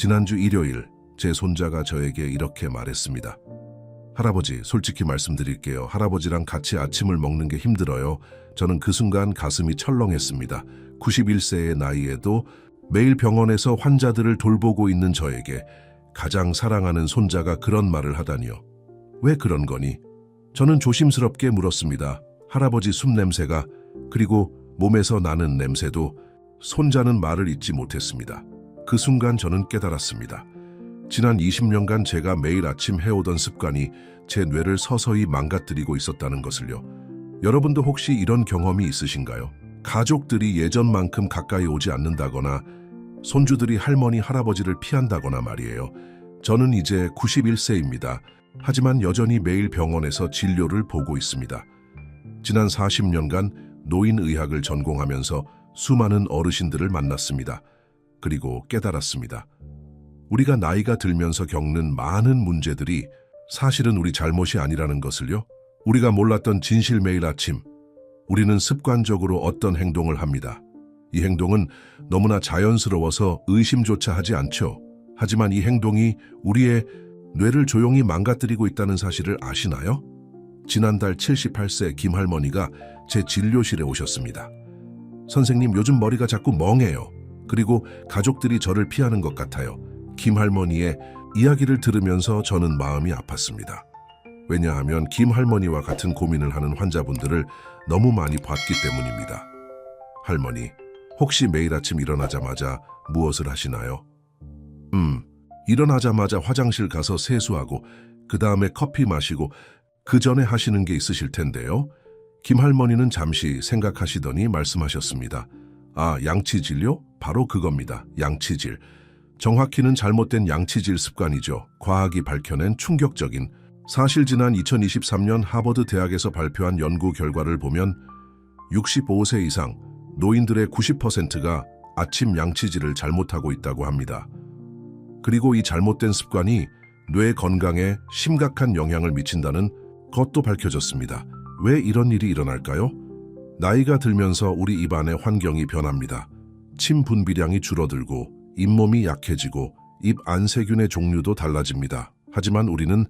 지난주 일요일 제 손자가 저에게 이렇게 말했습니다. 할아버지, 솔직히 말씀드릴게요. 할아버지랑 같이 아침을 먹는 게 힘들어요. 저는 그 순간 가슴이 철렁했습니다. 91세의 나이에도 매일 병원에서 환자들을 돌보고 있는 저에게 가장 사랑하는 손자가 그런 말을 하다니요. 왜 그런 거니? 저는 조심스럽게 물었습니다. 할아버지 숨냄새가, 그리고 몸에서 나는 냄새도. 손자는 말을 잇지 못했습니다. 그 순간 저는 깨달았습니다. 지난 20년간 제가 매일 아침 해오던 습관이 제 뇌를 서서히 망가뜨리고 있었다는 것을요. 여러분도 혹시 이런 경험이 있으신가요? 가족들이 예전만큼 가까이 오지 않는다거나 손주들이 할머니, 할아버지를 피한다거나 말이에요. 저는 이제 91세입니다. 하지만 여전히 매일 병원에서 진료를 보고 있습니다. 지난 40년간 노인의학을 전공하면서 수많은 어르신들을 만났습니다. 그리고 깨달았습니다. 우리가 나이가 들면서 겪는 많은 문제들이 사실은 우리 잘못이 아니라는 것을요. 우리가 몰랐던 진실. 매일 아침 우리는 습관적으로 어떤 행동을 합니다. 이 행동은 너무나 자연스러워서 의심조차 하지 않죠. 하지만 이 행동이 우리의 뇌를 조용히 망가뜨리고 있다는 사실을 아시나요? 지난달 78세 김할머니가 제 진료실에 오셨습니다. 선생님, 요즘 머리가 자꾸 멍해요. 그리고 가족들이 저를 피하는 것 같아요. 김할머니의 이야기를 들으면서 저는 마음이 아팠습니다. 왜냐하면 김할머니와 같은 고민을 하는 환자분들을 너무 많이 봤기 때문입니다. 할머니, 혹시 매일 아침 일어나자마자 무엇을 하시나요? 일어나자마자 화장실 가서 세수하고 그 다음에 커피 마시고 그 전에 하시는 게 있으실 텐데요. 김할머니는 잠시 생각하시더니 말씀하셨습니다. 아, 양치질요? 바로 그겁니다. 양치질. 정확히는 잘못된 양치질 습관이죠. 과학이 밝혀낸 충격적인 사실. 지난 2023년 하버드 대학에서 발표한 연구 결과를 보면 65세 이상 노인들의 90%가 아침 양치질을 잘못하고 있다고 합니다. 그리고 이 잘못된 습관이 뇌 건강에 심각한 영향을 미친다는 것도 밝혀졌습니다. 왜 이런 일이 일어날까요? 나이가 들면서 우리 입안의 환경이 변합니다. 침 분비량이 줄어들고 잇몸이 약해지고 입 안세균의 종류도 달라집니다. 하지만 우리는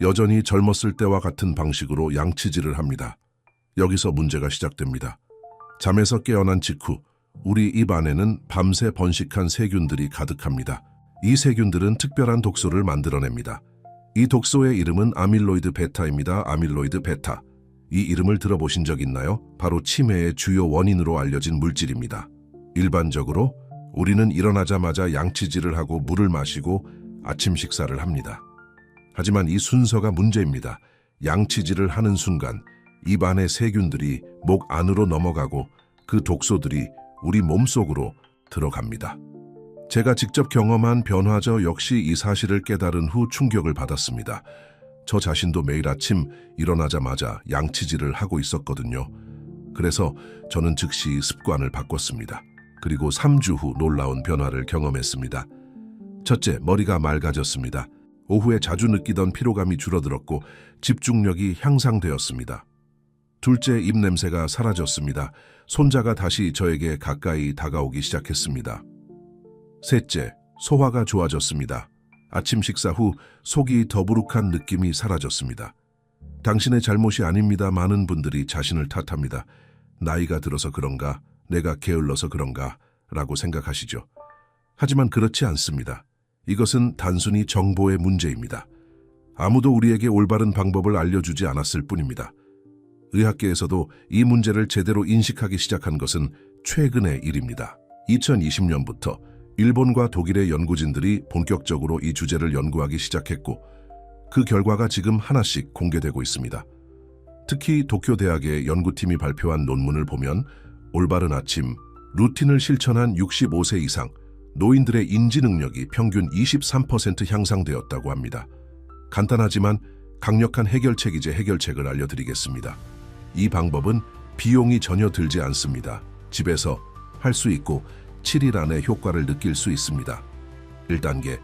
여전히 젊었을 때와 같은 방식으로 양치질을 합니다. 여기서 문제가 시작됩니다. 잠에서 깨어난 직후 우리 입 안에는 밤새 번식한 세균들이 가득합니다. 이 세균들은 특별한 독소를 만들어냅니다. 이 독소의 이름은 아밀로이드 베타입니다. 아밀로이드 베타. 이 이름을 들어보신 적 있나요? 바로 치매의 주요 원인으로 알려진 물질입니다. 일반적으로 우리는 일어나자마자 양치질을 하고 물을 마시고 아침 식사를 합니다. 하지만 이 순서가 문제입니다. 양치질을 하는 순간 입 안의 세균들이 목 안으로 넘어가고 그 독소들이 우리 몸속으로 들어갑니다. 제가 직접 경험한 변화죠. 역시 이 사실을 깨달은 후 충격을 받았습니다. 저 자신도 매일 아침 일어나자마자 양치질을 하고 있었거든요. 그래서 저는 즉시 습관을 바꿨습니다. 그리고 3주 후 놀라운 변화를 경험했습니다. 첫째, 머리가 맑아졌습니다. 오후에 자주 느끼던 피로감이 줄어들었고 집중력이 향상되었습니다. 둘째, 입냄새가 사라졌습니다. 손자가 다시 저에게 가까이 다가오기 시작했습니다. 셋째, 소화가 좋아졌습니다. 아침 식사 후 속이 더부룩한 느낌이 사라졌습니다. 당신의 잘못이 아닙니다. 많은 분들이 자신을 탓합니다. 나이가 들어서 그런가, 내가 게을러서 그런가 라고 생각하시죠. 하지만 그렇지 않습니다. 이것은 단순히 정보의 문제입니다. 아무도 우리에게 올바른 방법을 알려주지 않았을 뿐입니다. 의학계에서도 이 문제를 제대로 인식하기 시작한 것은 최근의 일입니다. 2020년부터 일본과 독일의 연구진들이 본격적으로 이 주제를 연구하기 시작했고 그 결과가 지금 하나씩 공개되고 있습니다. 특히 도쿄대학의 연구팀이 발표한 논문을 보면 올바른 아침 루틴을 실천한 65세 이상 노인들의 인지 능력이 평균 23% 향상되었다고 합니다. 간단하지만 강력한 해결책을 알려드리겠습니다. 이 방법은 비용이 전혀 들지 않습니다. 집에서 할 수 있고 7일 안에 효과를 느낄 수 있습니다. 1단계,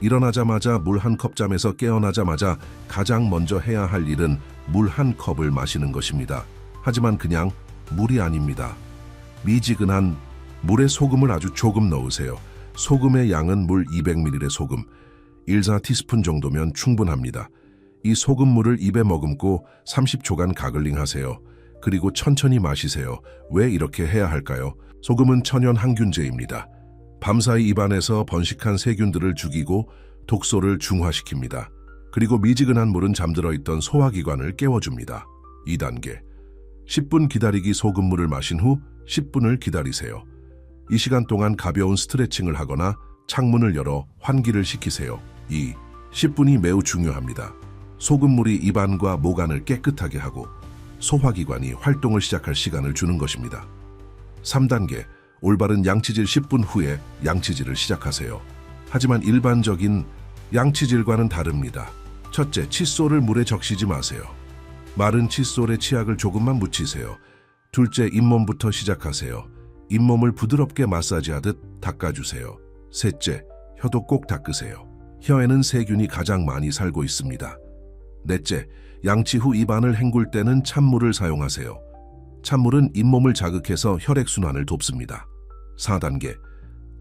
일어나자마자 물 한 컵. 잠에서 깨어나자마자 가장 먼저 해야 할 일은 물 한 컵을 마시는 것입니다. 하지만 그냥 물이 아닙니다. 미지근한 물에 소금을 아주 조금 넣으세요. 소금의 양은 물 200ml의 소금, 1~4티스푼 정도면 충분합니다. 이 소금물을 입에 머금고 30초간 가글링 하세요. 그리고 천천히 마시세요. 왜 이렇게 해야 할까요? 소금은 천연 항균제입니다. 밤사이 입안에서 번식한 세균들을 죽이고 독소를 중화시킵니다. 그리고 미지근한 물은 잠들어 있던 소화기관을 깨워줍니다. 2단계. 10분 기다리기. 소금물을 마신 후 10분을 기다리세요. 이 시간 동안 가벼운 스트레칭을 하거나 창문을 열어 환기를 시키세요. 2. 10분이 매우 중요합니다. 소금물이 입안과 모관을 깨끗하게 하고 소화기관이 활동을 시작할 시간을 주는 것입니다. 3단계. 올바른 양치질. 10분 후에 양치질을 시작하세요. 하지만 일반적인 양치질과는 다릅니다. 첫째, 칫솔을 물에 적시지 마세요. 마른 칫솔에 치약을 조금만 묻히세요. 둘째, 잇몸부터 시작하세요. 잇몸을 부드럽게 마사지하듯 닦아주세요. 셋째, 혀도 꼭 닦으세요. 혀에는 세균이 가장 많이 살고 있습니다. 넷째, 양치 후 입안을 헹굴 때는 찬물을 사용하세요. 찬물은 잇몸을 자극해서 혈액순환을 돕습니다. 4단계,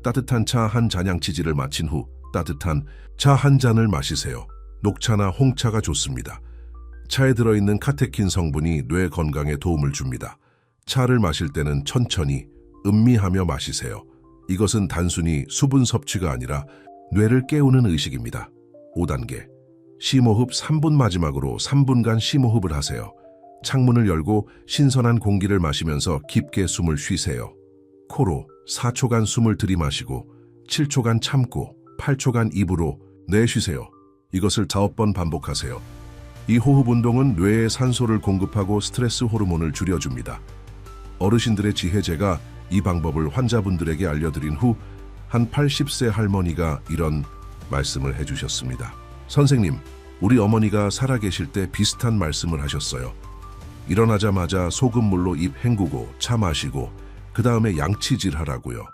따뜻한 차 한 잔. 양치질을 마친 후 따뜻한 차 한 잔을 마시세요. 녹차나 홍차가 좋습니다. 차에 들어있는 카테킨 성분이 뇌 건강에 도움을 줍니다. 차를 마실 때는 천천히 음미하며 마시세요. 이것은 단순히 수분 섭취가 아니라 뇌를 깨우는 의식입니다. 5단계. 심호흡. 3분. 마지막으로 3분간 심호흡을 하세요. 창문을 열고 신선한 공기를 마시면서 깊게 숨을 쉬세요. 코로 4초간 숨을 들이마시고 7초간 참고 8초간 입으로 내쉬세요. 이것을 5번 반복하세요. 이 호흡 운동은 뇌에 산소를 공급하고 스트레스 호르몬을 줄여줍니다. 어르신들의 지혜제가 이 방법을 환자분들에게 알려드린 후 한 80세 할머니가 이런 말씀을 해주셨습니다. 선생님, 우리 어머니가 살아계실 때 비슷한 말씀을 하셨어요. 일어나자마자 소금물로 입 헹구고 차 마시고 그 다음에 양치질 하라고요.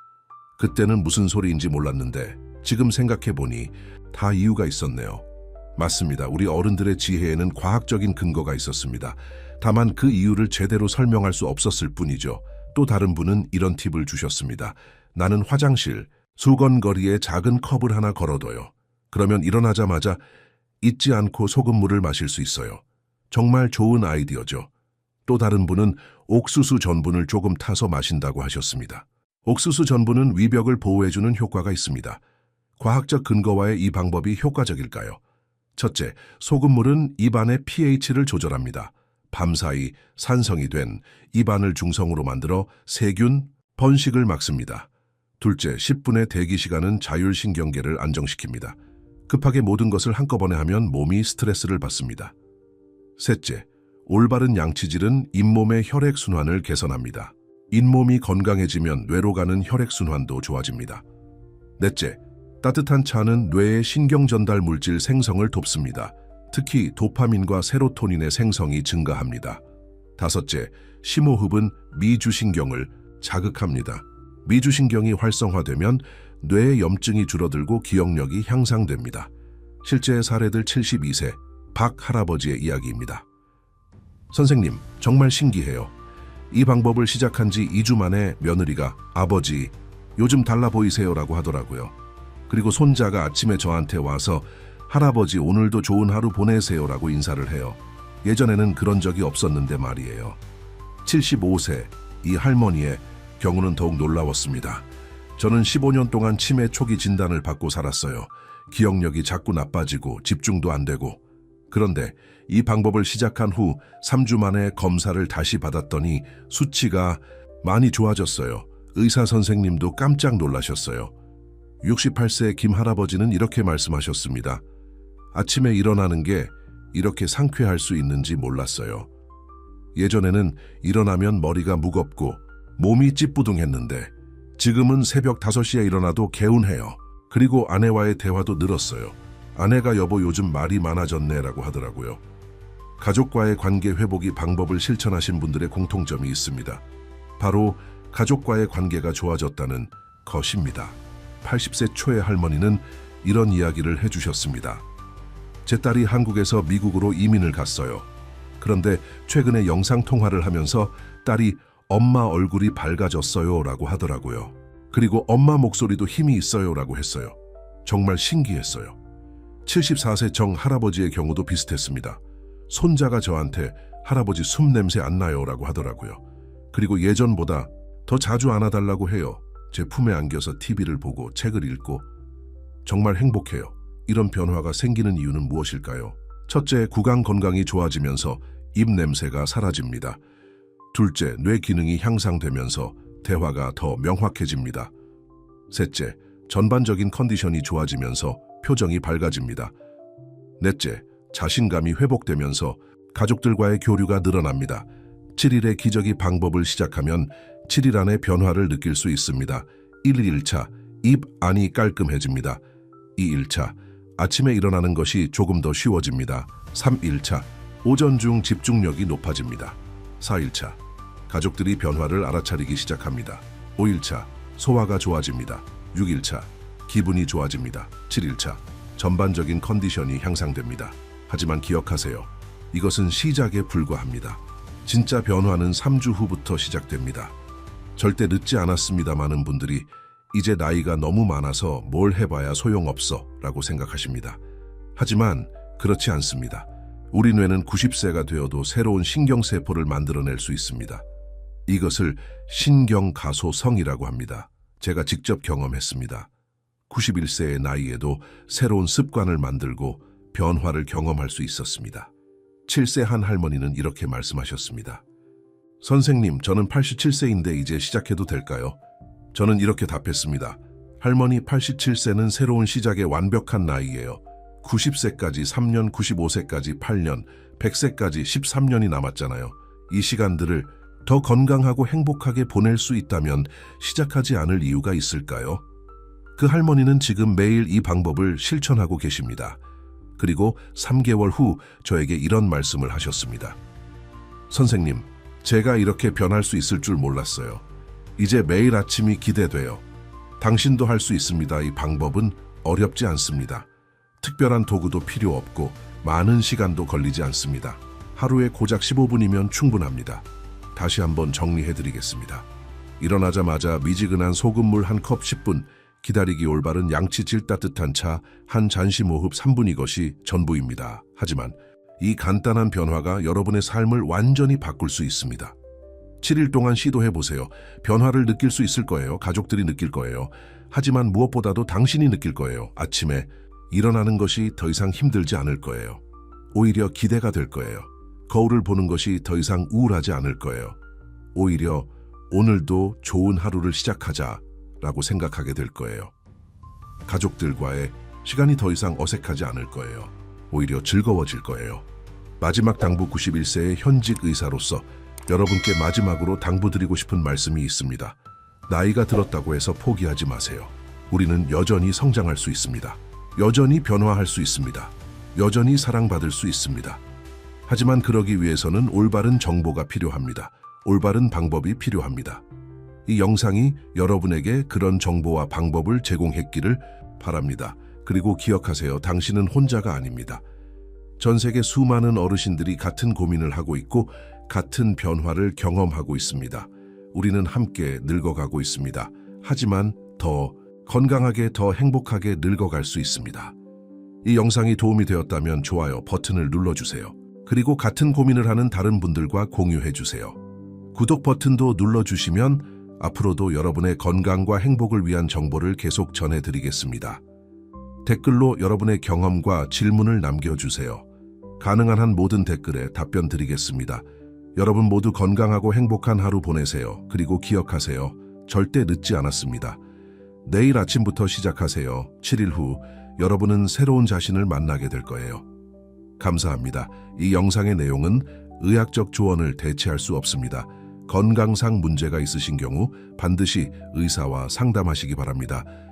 그때는 무슨 소리인지 몰랐는데 지금 생각해보니 다 이유가 있었네요. 맞습니다. 우리 어른들의 지혜에는 과학적인 근거가 있었습니다. 다만 그 이유를 제대로 설명할 수 없었을 뿐이죠. 또 다른 분은 이런 팁을 주셨습니다. 나는 화장실, 수건거리에 작은 컵을 하나 걸어둬요. 그러면 일어나자마자 잊지 않고 소금물을 마실 수 있어요. 정말 좋은 아이디어죠. 또 다른 분은 옥수수 전분을 조금 타서 마신다고 하셨습니다. 옥수수 전분은 위벽을 보호해주는 효과가 있습니다. 과학적 근거와의 이 방법이 효과적일까요? 첫째, 소금물은 입안의 pH를 조절합니다. 밤사이 산성이 된 입안을 중성으로 만들어 세균 번식을 막습니다. 둘째, 10분의 대기 시간은 자율신경계를 안정시킵니다. 급하게 모든 것을 한꺼번에 하면 몸이 스트레스를 받습니다. 셋째, 올바른 양치질은 잇몸의 혈액순환을 개선합니다. 잇몸이 건강해지면 뇌로 가는 혈액순환도 좋아집니다. 넷째, 따뜻한 차는 뇌의 신경전달 물질 생성을 돕습니다. 특히 도파민과 세로토닌의 생성이 증가합니다. 다섯째, 심호흡은 미주신경을 자극합니다. 미주신경이 활성화되면 뇌의 염증이 줄어들고 기억력이 향상됩니다. 실제 사례들. 72세 박 할아버지의 이야기입니다. 선생님, 정말 신기해요. 이 방법을 시작한 지 2주 만에 며느리가 아버지, 요즘 달라 보이세요라고 하더라고요. 그리고 손자가 아침에 저한테 와서 할아버지 오늘도 좋은 하루 보내세요라고 인사를 해요. 예전에는 그런 적이 없었는데 말이에요. 75세 이 할머니의 경우는 더욱 놀라웠습니다. 저는 15년 동안 치매 초기 진단을 받고 살았어요. 기억력이 자꾸 나빠지고 집중도 안 되고. 그런데 이 방법을 시작한 후 3주 만에 검사를 다시 받았더니 수치가 많이 좋아졌어요. 의사 선생님도 깜짝 놀라셨어요. 68세 김 할아버지는 이렇게 말씀하셨습니다. 아침에 일어나는 게 이렇게 상쾌할 수 있는지 몰랐어요. 예전에는 일어나면 머리가 무겁고 몸이 찌뿌둥했는데 지금은 새벽 5시에 일어나도 개운해요. 그리고 아내와의 대화도 늘었어요. 아내가 여보 요즘 말이 많아졌네라고 하더라고요. 가족과의 관계 회복이 방법을 실천하신 분들의 공통점이 있습니다. 바로 가족과의 관계가 좋아졌다는 것입니다. 80세 초의 할머니는 이런 이야기를 해주셨습니다. 제 딸이 한국에서 미국으로 이민을 갔어요. 그런데 최근에 영상통화를 하면서 딸이 엄마 얼굴이 밝아졌어요 라고 하더라고요. 그리고 엄마 목소리도 힘이 있어요라고 했어요. 정말 신기했어요. 74세 정 할아버지의 경우도 비슷했습니다. 손자가 저한테 할아버지 숨 냄새 안 나요라고 하더라고요. 그리고 예전보다 더 자주 안아달라고 해요. 제 품에 안겨서 TV를 보고 책을 읽고. 정말 행복해요. 이런 변화가 생기는 이유는 무엇일까요? 첫째, 구강 건강이 좋아지면서 입 냄새가 사라집니다. 둘째, 뇌 기능이 향상되면서 대화가 더 명확해집니다. 셋째, 전반적인 컨디션이 좋아지면서 표정이 밝아집니다. 넷째, 자신감이 회복되면서 가족들과의 교류가 늘어납니다. 7일의 기저귀 방법을 시작하면 7일 안에 변화를 느낄 수 있습니다. 1차, 입 안이 깔끔해집니다. 2일차, 아침에 일어나는 것이 조금 더 쉬워집니다. 3일차, 오전 중 집중력이 높아집니다. 4일차, 가족들이 변화를 알아차리기 시작합니다. 5일차, 소화가 좋아집니다. 6일차, 기분이 좋아집니다. 7일차, 전반적인 컨디션이 향상됩니다. 하지만 기억하세요. 이것은 시작에 불과합니다. 진짜 변화는 3주 후부터 시작됩니다. 절대 늦지 않았습니다. 많은 분들이 이제 나이가 너무 많아서 뭘 해봐야 소용없어 라고 생각하십니다. 하지만 그렇지 않습니다. 우리 뇌는 90세가 되어도 새로운 신경세포를 만들어낼 수 있습니다. 이것을 신경가소성이라고 합니다. 제가 직접 경험했습니다. 91세의 나이에도 새로운 습관을 만들고 변화를 경험할 수 있었습니다. 7세 한 할머니는 이렇게 말씀하셨습니다. 선생님, 저는 87세인데 이제 시작해도 될까요? 저는 이렇게 답했습니다. 할머니, 87세는 새로운 시작의 완벽한 나이예요. 90세까지 3년, 95세까지 8년, 100세까지 13년이 남았잖아요. 이 시간들을 더 건강하고 행복하게 보낼 수 있다면 시작하지 않을 이유가 있을까요? 그 할머니는 지금 매일 이 방법을 실천하고 계십니다. 그리고 3개월 후 저에게 이런 말씀을 하셨습니다. 선생님, 제가 이렇게 변할 수 있을 줄 몰랐어요. 이제 매일 아침이 기대돼요. 당신도 할 수 있습니다. 이 방법은 어렵지 않습니다. 특별한 도구도 필요 없고 많은 시간도 걸리지 않습니다. 하루에 고작 15분이면 충분합니다. 다시 한번 정리해드리겠습니다. 일어나자마자 미지근한 소금물 한 컵 10분, 기다리기 올바른 양치질 따뜻한 차 한 잔씩 호흡 3분, 이것이 전부입니다. 하지만 이 간단한 변화가 여러분의 삶을 완전히 바꿀 수 있습니다. 7일 동안 시도해보세요. 변화를 느낄 수 있을 거예요. 가족들이 느낄 거예요. 하지만 무엇보다도 당신이 느낄 거예요. 아침에 일어나는 것이 더 이상 힘들지 않을 거예요. 오히려 기대가 될 거예요. 거울을 보는 것이 더 이상 우울하지 않을 거예요. 오히려 오늘도 좋은 하루를 시작하자라고 생각하게 될 거예요. 가족들과의 시간이 더 이상 어색하지 않을 거예요. 오히려 즐거워질 거예요. 마지막 당부, 91세의 현직 의사로서 여러분께 마지막으로 당부드리고 싶은 말씀이 있습니다. 나이가 들었다고 해서 포기하지 마세요. 우리는 여전히 성장할 수 있습니다. 여전히 변화할 수 있습니다. 여전히 사랑받을 수 있습니다. 하지만 그러기 위해서는 올바른 정보가 필요합니다. 올바른 방법이 필요합니다. 이 영상이 여러분에게 그런 정보와 방법을 제공했기를 바랍니다. 그리고 기억하세요. 당신은 혼자가 아닙니다. 전 세계 수많은 어르신들이 같은 고민을 하고 있고 같은 변화를 경험하고 있습니다. 우리는 함께 늙어가고 있습니다. 하지만 더 건강하게, 더 행복하게 늙어갈 수 있습니다. 이 영상이 도움이 되었다면 좋아요 버튼을 눌러주세요. 그리고 같은 고민을 하는 다른 분들과 공유해주세요. 구독 버튼도 눌러주시면 앞으로도 여러분의 건강과 행복을 위한 정보를 계속 전해드리겠습니다. 댓글로 여러분의 경험과 질문을 남겨주세요. 가능한 한 모든 댓글에 답변 드리겠습니다. 여러분 모두 건강하고 행복한 하루 보내세요. 그리고 기억하세요. 절대 늦지 않았습니다. 내일 아침부터 시작하세요. 7일 후 여러분은 새로운 자신을 만나게 될 거예요. 감사합니다. 이 영상의 내용은 의학적 조언을 대체할 수 없습니다. 건강상 문제가 있으신 경우 반드시 의사와 상담하시기 바랍니다.